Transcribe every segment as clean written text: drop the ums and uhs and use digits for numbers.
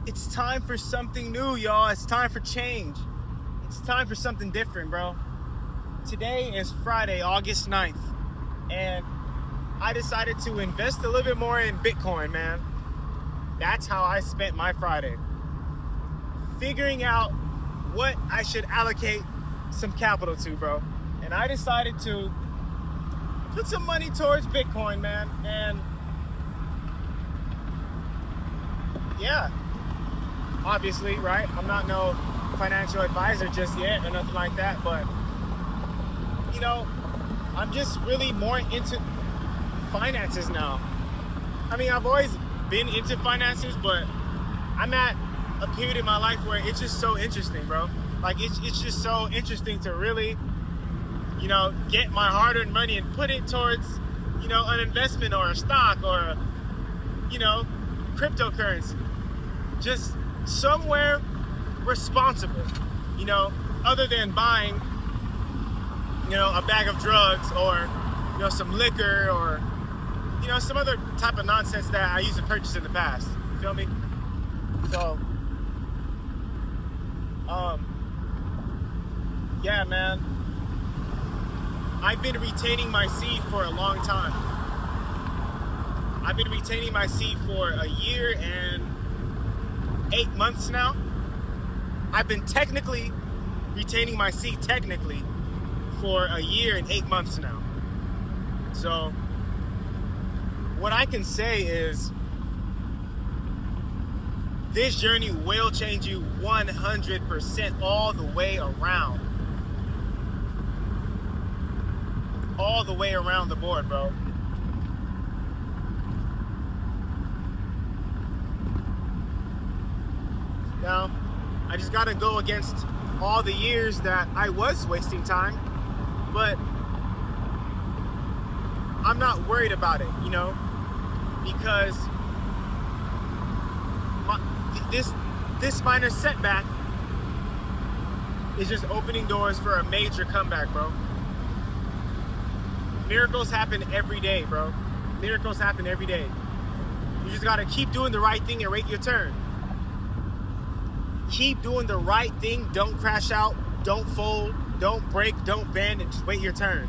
It's time for something new, y'all. It's time for change. It's time for something different, bro. Today is Friday, August 9th, and I decided to invest a little bit more in Bitcoin, man. That's how I spent my Friday. Figuring out what I should allocate some capital to, bro. And I decided to put some money towards Bitcoin, man. And yeah, obviously, right? I'm not no financial advisor just yet or nothing like that, but you know, I'm just really more into finances now. I mean, I've always been into finances, but I'm at a period in my life where it's just so interesting, bro. Like, it's just so interesting to really, get my hard-earned money and put it towards, an investment or a stock or, cryptocurrency. Just somewhere responsible, other than buying, a bag of drugs or, some liquor or, some other type of nonsense that I used to purchase in the past. You feel me? So, yeah, man. I've been retaining my seed for a long time. I've been retaining my seed for a year and 8 months now. I've been technically retaining my seed for a year and 8 months now. So what I can say is this journey will change you 100% all the way around. All the way around the board, bro. Now, I just gotta go against all the years that I was wasting time, but I'm not worried about it, because this minor setback is just opening doors for a major comeback, bro. Miracles happen every day, bro. Miracles happen every day. You just gotta keep doing the right thing and wait your turn. Keep doing the right thing. Don't crash out. Don't fold. Don't break. Don't bend. And just wait your turn.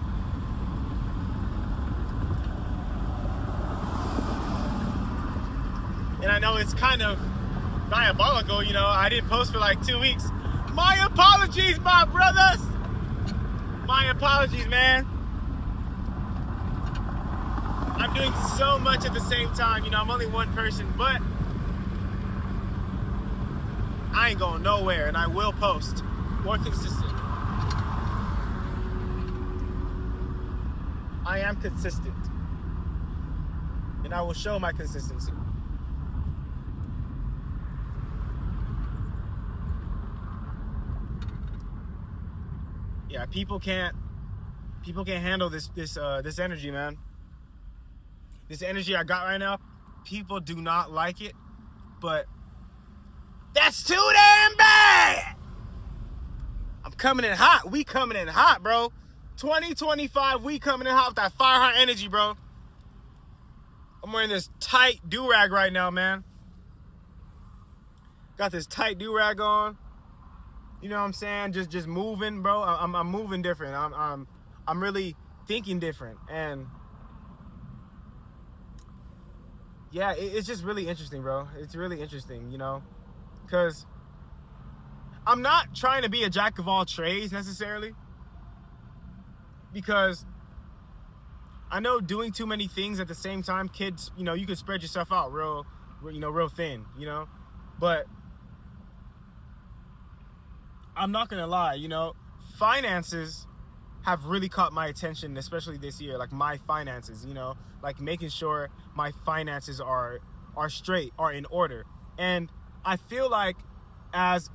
And I know it's kind of diabolical, I didn't post for like 2 weeks. My apologies, my brothers. My apologies, man. I'm doing so much at the same time. I'm only one person, but I ain't going nowhere, and I will post more consistent. I am consistent, and I will show my consistency. Yeah, people can't handle this energy, man. This energy I got right now, people do not like it, but that's too damn bad. I'm coming in hot. We coming in hot, bro. 2025, we coming in hot with that fire hot energy, bro. I'm wearing this tight do-rag right now, man. Got this tight do-rag on. You know what I'm saying? Just moving, bro. I'm moving different. I'm really thinking different, and yeah, it's just really interesting, bro. It's really interesting, because I'm not trying to be a jack of all trades necessarily, because I know doing too many things at the same time, kids, you can spread yourself out real thin, but I'm not gonna lie, finances have really caught my attention, especially this year. Like my finances, like making sure my finances are straight, are in order. And I feel like as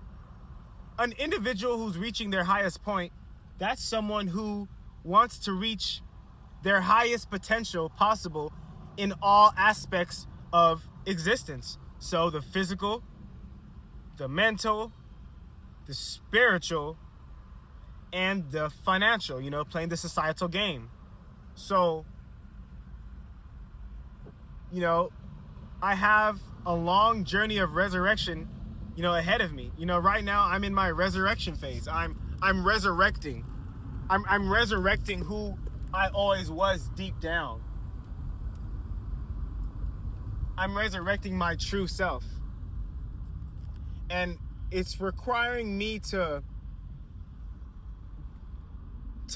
an individual who's reaching their highest point, that's someone who wants to reach their highest potential possible in all aspects of existence. So the physical, the mental, the spiritual, and the financial, playing the societal game. So, I have a long journey of resurrection, ahead of me. Right now I'm in my resurrection phase. I'm resurrecting. I'm resurrecting who I always was deep down. I'm resurrecting my true self. And it's requiring me to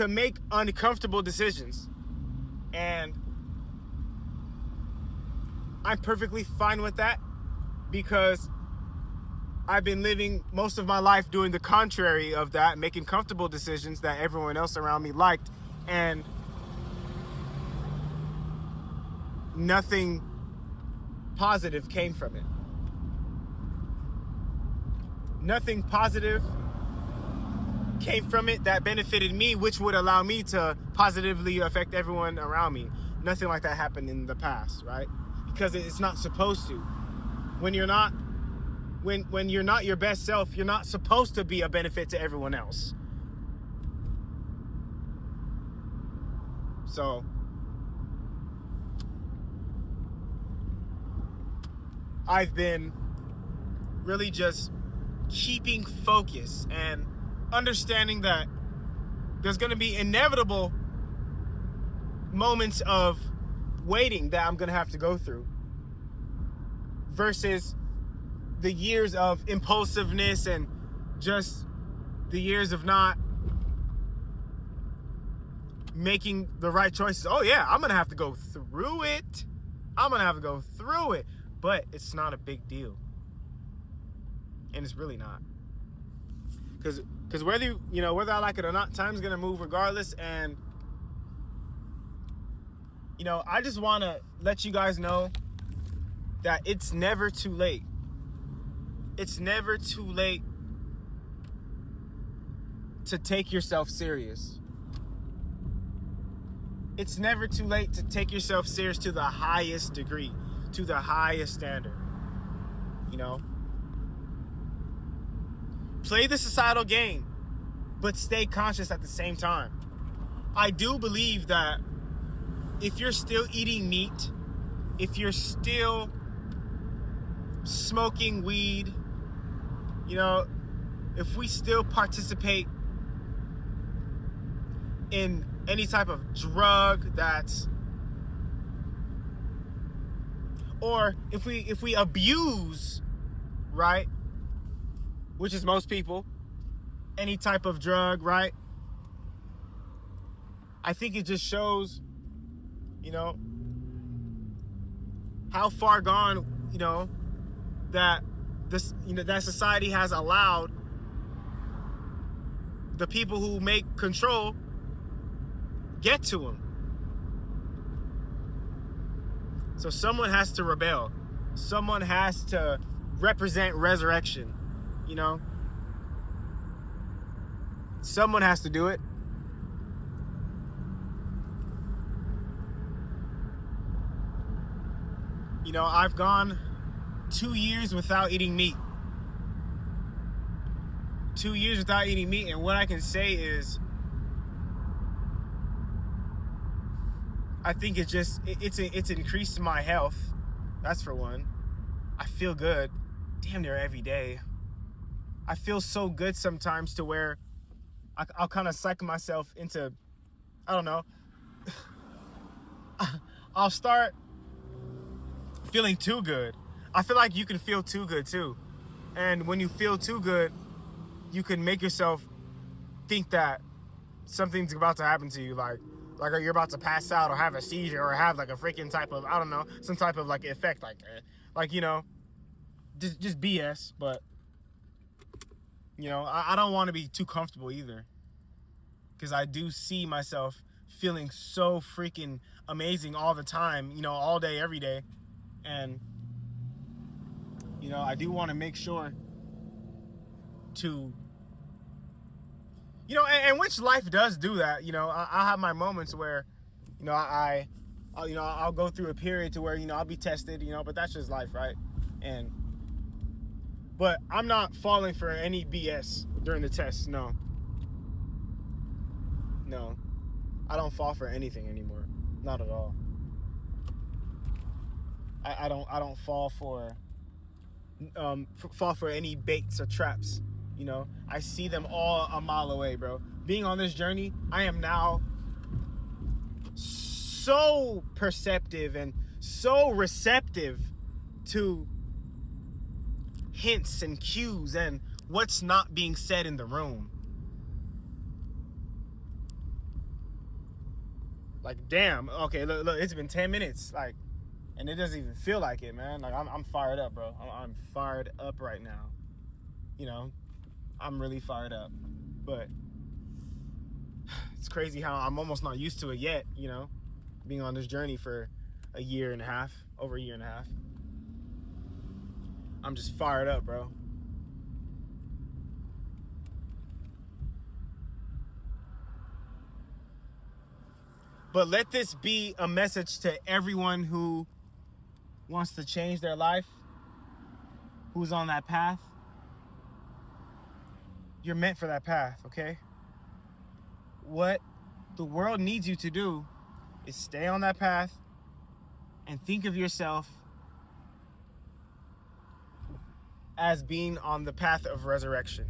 make uncomfortable decisions. And I'm perfectly fine with that, because I've been living most of my life doing the contrary of that, making comfortable decisions that everyone else around me liked, and nothing positive came from it. Nothing positive came from it that benefited me, which would allow me to positively affect everyone around me. Nothing like that happened in the past, right? Because it's not supposed to. When you're not your best self, you're not supposed to be a benefit to everyone else. So I've been really just keeping focus and understanding that there's going to be inevitable moments of waiting that I'm going to have to go through, versus the years of impulsiveness and just the years of not making the right choices. Oh yeah, I'm going to have to go through it. But it's not a big deal. And it's really not. Because whether I like it or not, time's gonna move regardless. And I just want to let you guys know that it's never too late. It's never too late to take yourself serious. It's never too late to take yourself serious to the highest degree, to the highest standard. Play the societal game, but stay conscious at the same time. I do believe that if you're still eating meat, if you're still smoking weed, if we still participate in any type of drug or if we abuse, right? Which is most people, any type of drug, right? I think it just shows, how far gone, that this, that society has allowed the people who make control get to them. So someone has to rebel. Someone has to represent resurrection. Someone has to do it. I've gone 2 years without eating meat. 2 years without eating meat, and what I can say is, I think it's increased my health. That's for one. I feel good damn near every day. I feel so good sometimes to where I'll kind of psych myself into, I don't know, I'll start feeling too good. I feel like you can feel too good too. And when you feel too good, you can make yourself think that something's about to happen to you, like you're about to pass out or have a seizure or have like a freaking type of, I don't know, some type of like effect, just BS. But I don't want to be too comfortable either, because I do see myself feeling so freaking amazing all the time, all day, every day. And I do want to make sure to, and which life does do that. I have my moments where, I'll go through a period to where, I'll be tested, but that's just life, right? But I'm not falling for any BS during the tests. No, I don't fall for anything anymore. Not at all. I don't fall for fall for any baits or traps. You know, I see them all a mile away, bro. Being on this journey, I am now so perceptive and so receptive to hints and cues and what's not being said in the room. Like, damn, okay, look, it's been 10 minutes, like, and it doesn't even feel like it, man. Like, I'm fired up, bro. I'm fired up right now. You know, I'm really fired up. But it's crazy how I'm almost not used to it yet, you know, being on this journey for a year and a half, over a year and a half. I'm just fired up, bro. But let this be a message to everyone who wants to change their life, who's on that path. You're meant for that path, okay? What the world needs you to do is stay on that path and think of yourself as being on the path of resurrection.